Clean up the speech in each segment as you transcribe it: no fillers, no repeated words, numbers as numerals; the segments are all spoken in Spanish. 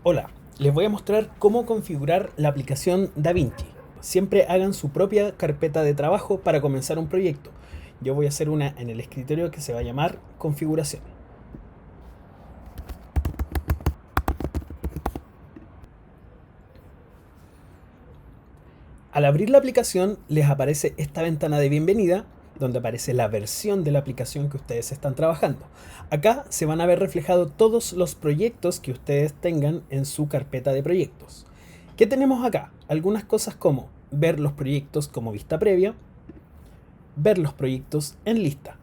Hola, les voy a mostrar cómo configurar la aplicación DaVinci. Siempre hagan su propia carpeta de trabajo para comenzar un proyecto. Yo voy a hacer una en el escritorio que se va a llamar configuración. Al abrir la aplicación les aparece esta ventana de bienvenida donde aparece la versión de la aplicación que ustedes están trabajando. Acá se van a ver reflejados todos los proyectos que ustedes tengan en su carpeta de proyectos. ¿Qué tenemos acá? Algunas cosas como ver los proyectos como vista previa, ver los proyectos en lista.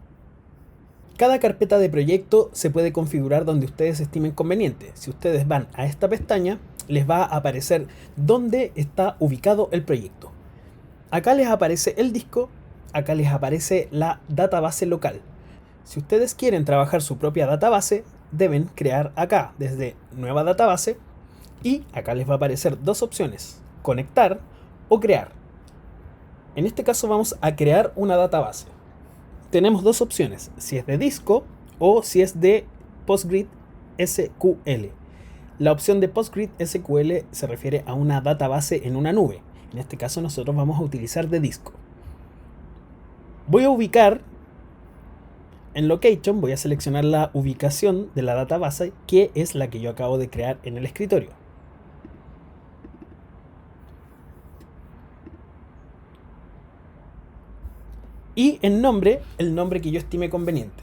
Cada carpeta de proyecto se puede configurar donde ustedes estimen conveniente. Si ustedes van a esta pestaña, les va a aparecer dónde está ubicado el proyecto. Acá les aparece el disco, acá les aparece la database local. Si ustedes quieren trabajar su propia database, deben crear acá desde nueva database y acá les va a aparecer dos opciones, conectar o crear. En este caso vamos a crear una database. Tenemos dos opciones, si es de disco o si es de PostgreSQL. La opción de PostgreSQL se refiere a una database en una nube. En este caso nosotros vamos a utilizar de disco. Voy a ubicar en Location, voy a seleccionar la ubicación de la database, que es la que yo acabo de crear en el escritorio. Y en nombre, el nombre que yo estime conveniente.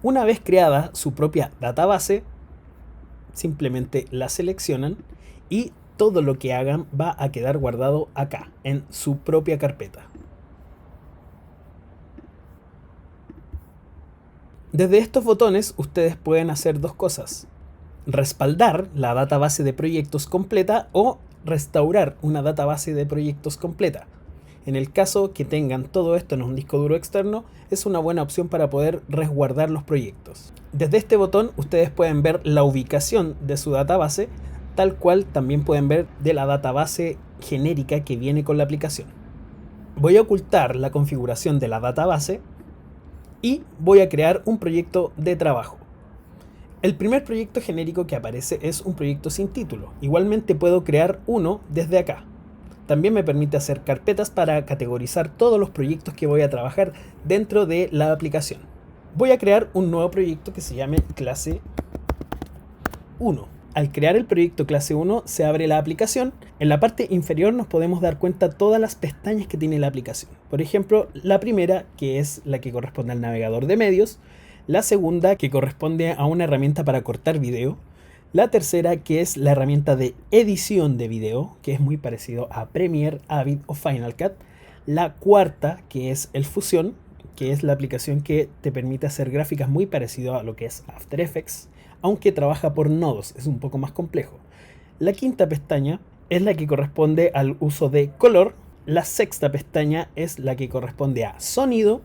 Una vez creada su propia database, simplemente la seleccionan y todo lo que hagan va a quedar guardado acá, en su propia carpeta. Desde estos botones ustedes pueden hacer dos cosas: respaldar la database de proyectos completa o restaurar una database de proyectos completa. En el caso que tengan todo esto en un disco duro externo, es una buena opción para poder resguardar los proyectos. Desde este botón ustedes pueden ver la ubicación de su database, tal cual también pueden ver de la database genérica que viene con la aplicación. Voy a ocultar la configuración de la database y voy a crear un proyecto de trabajo. El primer proyecto genérico que aparece es un proyecto sin título. Igualmente puedo crear uno desde acá. También me permite hacer carpetas para categorizar todos los proyectos que voy a trabajar dentro de la aplicación. Voy a crear un nuevo proyecto que se llame clase 1. Al crear el proyecto clase 1 se abre la aplicación. En la parte inferior nos podemos dar cuenta todas las pestañas que tiene la aplicación. Por ejemplo, la primera, que es la que corresponde al navegador de medios. La segunda, que corresponde a una herramienta para cortar video. La tercera, que es la herramienta de edición de video, que es muy parecido a Premiere, Avid o Final Cut. La cuarta, que es el Fusion, que es la aplicación que te permite hacer gráficas muy parecido a lo que es After Effects, aunque trabaja por nodos, es un poco más complejo. La quinta pestaña es la que corresponde al uso de color. La sexta pestaña es la que corresponde a sonido.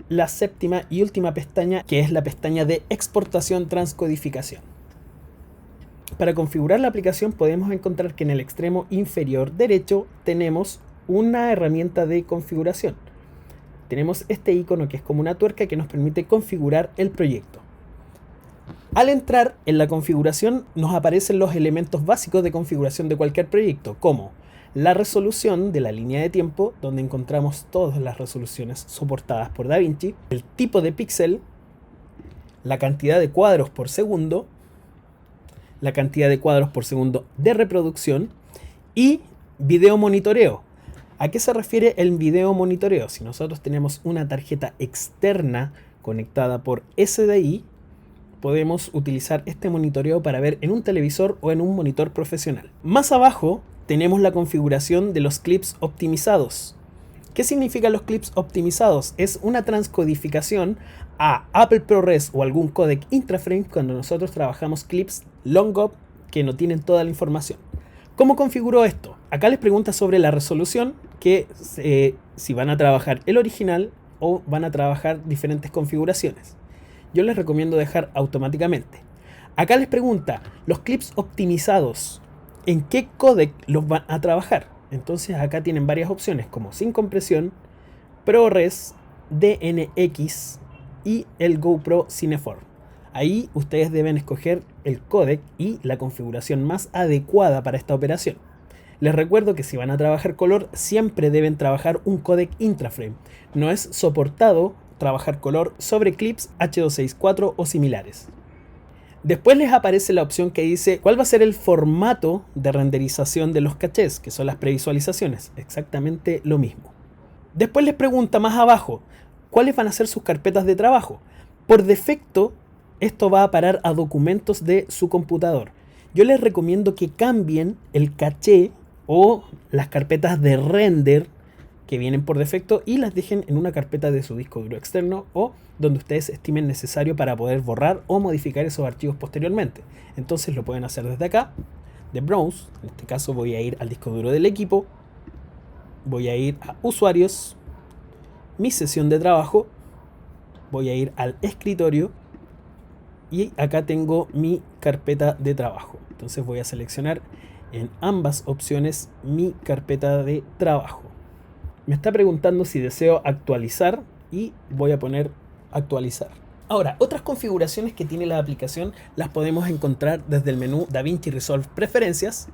La séptima y última pestaña, que es la pestaña de exportación transcodificación. Para configurar la aplicación podemos encontrar que en el extremo inferior derecho tenemos una herramienta de configuración. Tenemos este icono que es como una tuerca que nos permite configurar el proyecto. Al entrar en la configuración nos aparecen los elementos básicos de configuración de cualquier proyecto, como la resolución de la línea de tiempo, donde encontramos todas las resoluciones soportadas por DaVinci, el tipo de píxel, la cantidad de cuadros por segundo, la cantidad de cuadros por segundo de reproducción y video monitoreo. ¿A qué se refiere el video monitoreo? Si nosotros tenemos una tarjeta externa conectada por SDI, podemos utilizar este monitoreo para ver en un televisor o en un monitor profesional. Más abajo tenemos la configuración de los clips optimizados. ¿Qué significan los clips optimizados? Es una transcodificación a Apple ProRes o algún codec intraframe cuando nosotros trabajamos clips long-up que no tienen toda la información. ¿Cómo configuro esto? Acá les pregunta sobre la resolución, que si van a trabajar el original o van a trabajar diferentes configuraciones. Yo les recomiendo dejar automáticamente. Acá les pregunta los clips optimizados, ¿en qué codec los van a trabajar? Entonces acá tienen varias opciones como sin compresión, ProRes, DNX y el GoPro Cine 4. Ahí ustedes deben escoger el códec y la configuración más adecuada para esta operación. Les recuerdo que si van a trabajar color, siempre deben trabajar un códec intraframe. No es soportado trabajar color sobre clips H264 o similares. Después les aparece la opción que dice cuál va a ser el formato de renderización de los cachés, que son las previsualizaciones. Exactamente lo mismo. Después les pregunta más abajo cuáles van a ser sus carpetas de trabajo. Por defecto, esto va a parar a documentos de su computador. Yo les recomiendo que cambien el caché o las carpetas de render que vienen por defecto y las dejen en una carpeta de su disco duro externo o donde ustedes estimen necesario para poder borrar o modificar esos archivos posteriormente. Entonces lo pueden hacer desde acá, de Browse. En este caso voy a ir al disco duro del equipo, voy a ir a usuarios, mi sesión de trabajo, voy a ir al escritorio y acá tengo mi carpeta de trabajo. Entonces voy a seleccionar en ambas opciones mi carpeta de trabajo. Me está preguntando si deseo actualizar y voy a poner actualizar. Ahora, otras configuraciones que tiene la aplicación las podemos encontrar desde el menú DaVinci Resolve Preferencias,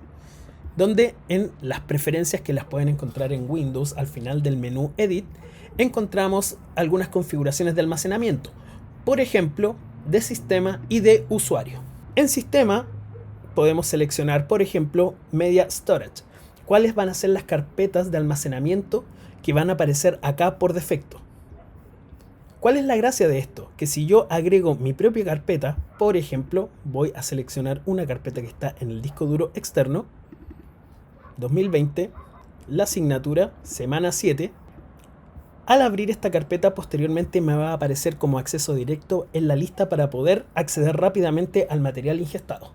donde en las preferencias que las pueden encontrar en Windows al final del menú Edit, encontramos algunas configuraciones de almacenamiento, por ejemplo, de sistema y de usuario. En sistema podemos seleccionar, por ejemplo, Media Storage. ¿Cuáles van a ser las carpetas de almacenamiento que van a aparecer acá por defecto? ¿Cuál es la gracia de esto? Que si yo agrego mi propia carpeta, por ejemplo, voy a seleccionar una carpeta que está en el disco duro externo, 2020, la asignatura, semana 7. Al abrir esta carpeta, posteriormente me va a aparecer como acceso directo en la lista para poder acceder rápidamente al material ingestado.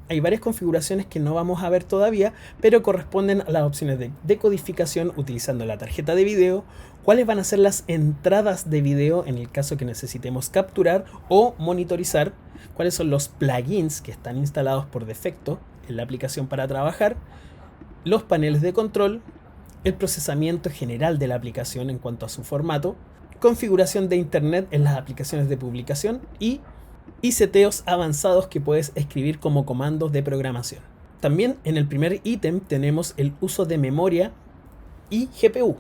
Hay varias configuraciones que no vamos a ver todavía, pero corresponden a las opciones de decodificación utilizando la tarjeta de video, cuáles van a ser las entradas de video en el caso que necesitemos capturar o monitorizar, cuáles son los plugins que están instalados por defecto en la aplicación para trabajar, los paneles de control, el procesamiento general de la aplicación en cuanto a su formato, configuración de internet en las aplicaciones de publicación y seteos avanzados que puedes escribir como comandos de programación. También en el primer ítem tenemos el uso de memoria y GPU,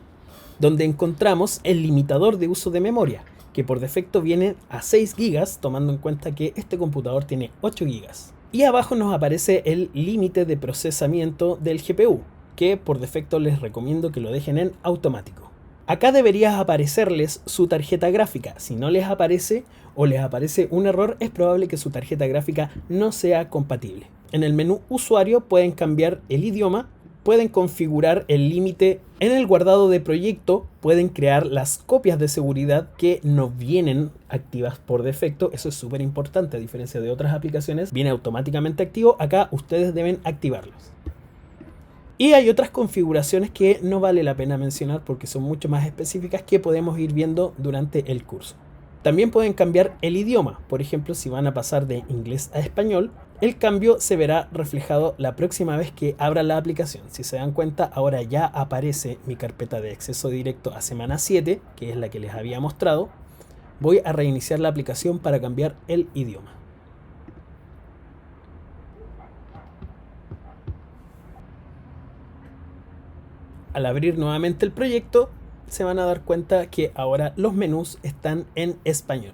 donde encontramos el limitador de uso de memoria, que por defecto viene a 6 GB, tomando en cuenta que este computador tiene 8 GB. Y abajo nos aparece el límite de procesamiento del GPU, que por defecto les recomiendo que lo dejen en automático. Acá debería aparecerles su tarjeta gráfica. Si no les aparece o les aparece un error, es probable que su tarjeta gráfica no sea compatible. En el menú usuario pueden cambiar el idioma, pueden configurar el límite en el guardado de proyecto, pueden crear las copias de seguridad que no vienen activas por defecto. Eso es súper importante, a diferencia de otras aplicaciones, viene automáticamente activo. Acá ustedes deben activarlos. Y hay otras configuraciones que no vale la pena mencionar porque son mucho más específicas que podemos ir viendo durante el curso. También pueden cambiar el idioma. Por ejemplo, si van a pasar de inglés a español, el cambio se verá reflejado la próxima vez que abran la aplicación. Si se dan cuenta, ahora ya aparece mi carpeta de acceso directo a semana 7, que es la que les había mostrado. Voy a reiniciar la aplicación para cambiar el idioma. Al abrir nuevamente el proyecto, se van a dar cuenta que ahora los menús están en español.